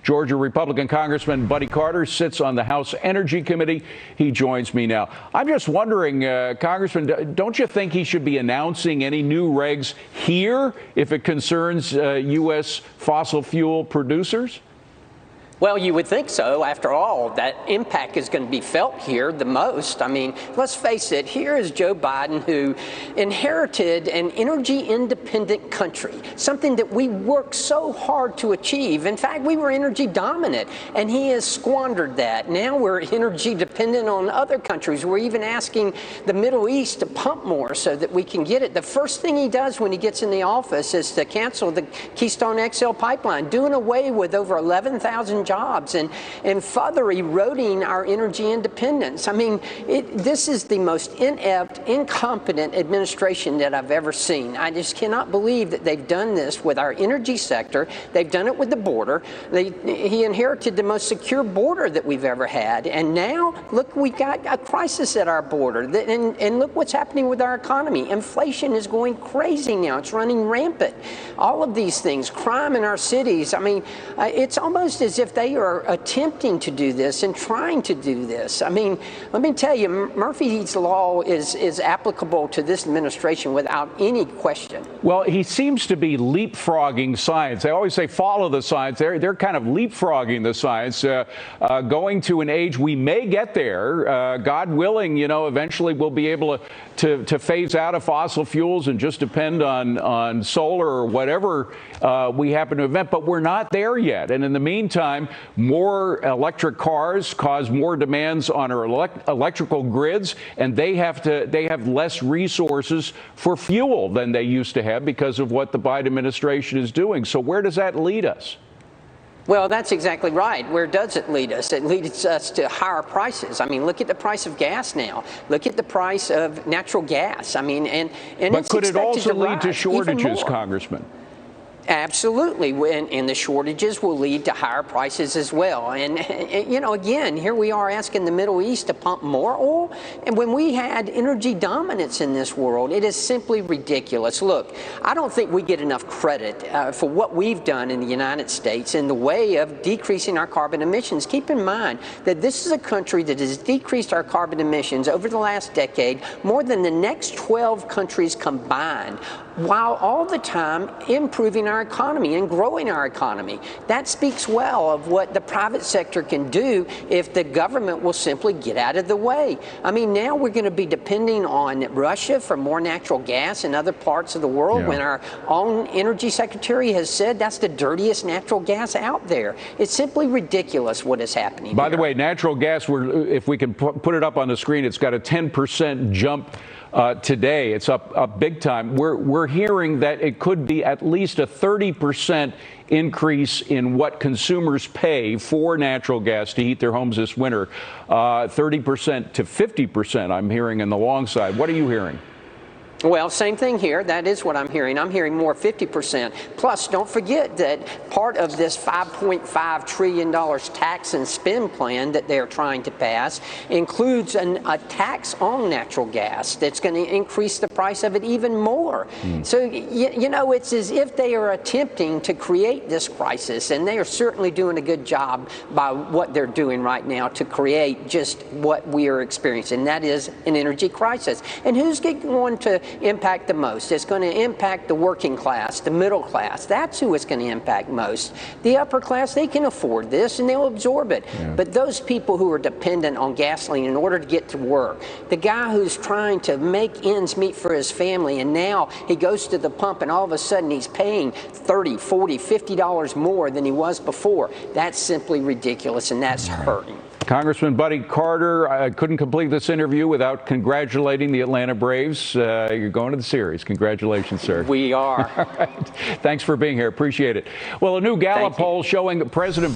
Georgia Republican Congressman Buddy Carter sits on the House Energy Committee. He joins me now. I'm just wondering, Congressman, don't you think he should be announcing any new regs here if it concerns U.S. fossil fuel producers? Well, you would think so. After all, that impact is going to be felt here the most. I mean, let's face it, here is Joe Biden, who inherited an energy-independent country, something that we worked so hard to achieve. In fact, we were energy dominant, and he has squandered that. Now we're energy dependent on other countries. We're even asking the Middle East to pump more so that we can get it. The first thing he does when he gets in the office is to cancel the Keystone XL pipeline, doing away with over 11,000 jobs and further eroding our energy independence. I mean, this is the most inept, incompetent administration that I've ever seen. I just cannot believe that they've done this with our energy sector. They've done it with the border. He inherited the most secure border that we've ever had. And now, look, we've got a crisis at our border. And look what's happening with our economy. Inflation is going crazy now. It's running rampant. All of these things, crime in our cities. I mean, it's almost as if they are attempting to do this and trying to do this. I mean, let me tell you, Murphy's Law is applicable to this administration without any question. Well, he seems to be leapfrogging science. They always say follow the science. They're kind of leapfrogging the science, going to an age we may get there. God willing, you know, eventually we'll be able to phase out of fossil fuels and just depend on solar or whatever we happen to invent. But we're not there yet. And in the meantime, more electric cars cause more demands on our electrical grids, and they have less resources for fuel than they used to have because of what the Biden administration is doing. So where does that lead us? Well, that's exactly right. Where does it lead us? It leads us to higher prices. I mean, look at the price of gas now. Look at the price of natural gas. I mean, and but could it also lead to shortages, Congressman? Absolutely, and the shortages will lead to higher prices as well. And, you know, again, here we are asking the Middle East to pump more oil. And when we had energy dominance in this world, it is simply ridiculous. Look, I don't think we get enough credit for what we've done in the United States in the way of decreasing our carbon emissions. Keep in mind that this is a country that has decreased our carbon emissions over the last decade more than the next 12 countries combined, while all the time improving our economy and growing our economy. That speaks well of what the private sector can do if the government will simply get out of the way. I mean, now we're going to be depending on Russia for more natural gas in other parts of the world when our own energy secretary has said that's the dirtiest natural gas out there. It's simply ridiculous what is happening By here. the way, natural gas, if we can put it up on the screen, it's got a 10% jump today. It's up big time. We're hearing that it could be at least a 30% increase in what consumers pay for natural gas to heat their homes this winter. 30% to 50%, I'm hearing in the long side. What are you hearing? Well, same thing here. That is what I'm hearing. I'm hearing more 50%. Plus, don't forget that part of this $5.5 trillion tax and spend plan that they're trying to pass includes a tax on natural gas that's going to increase the price of it even more. So, you know, it's as if they are attempting to create this crisis, and they are certainly doing a good job by what they're doing right now to create just what we are experiencing. That is an energy crisis. And who's going to impact the most? It's going to impact the working class, the middle class. That's who it's going to impact most. The upper class, they can afford this and they'll absorb it. But those people who are dependent on gasoline in order to get to work, the guy who's trying to make ends meet for his family, and now he goes to the pump and all of a sudden he's paying $30, $40, $50 more than he was before. That's simply ridiculous, and that's hurting. Congressman Buddy Carter, I couldn't complete this interview without congratulating the Atlanta Braves. You're going to the series. Congratulations, sir. We are. All right. Thanks for being here. Appreciate it. Well, a new Gallup poll showing President